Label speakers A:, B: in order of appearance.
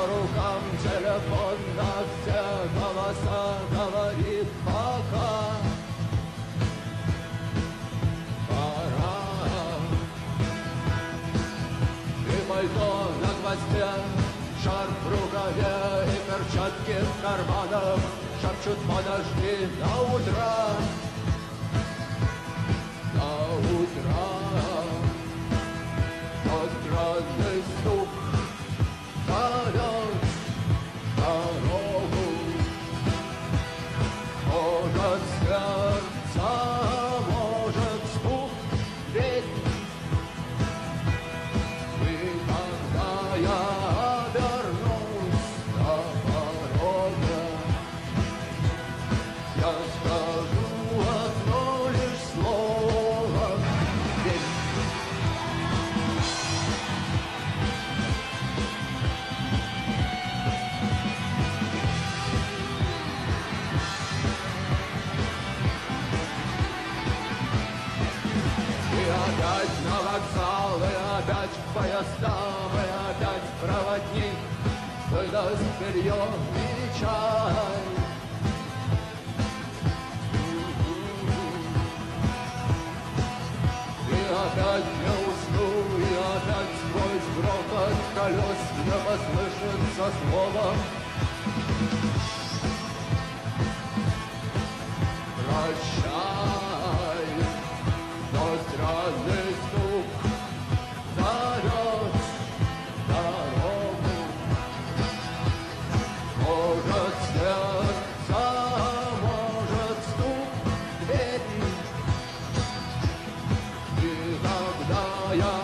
A: рукам телефон, на все голоса говорит пока. Пора. И пальто на гвозде, шарф в рукаве и перчатки в карманах шепчут: подожди до утра. До утра. Тот странный стук зовет дорогу. Может, сердце, может, стук дверь. И когда я обернусь на пороге, я скажу одно лишь слово: дверь. И опять на вокзал, и опять к поездам, и опять проводник выдаст белье и чай. И опять не усну, и опять сквозь грохот колес мне послышится слово: прощай. Но странный стук зовет дорогу. Может, сердце, может, стук двери. И когда я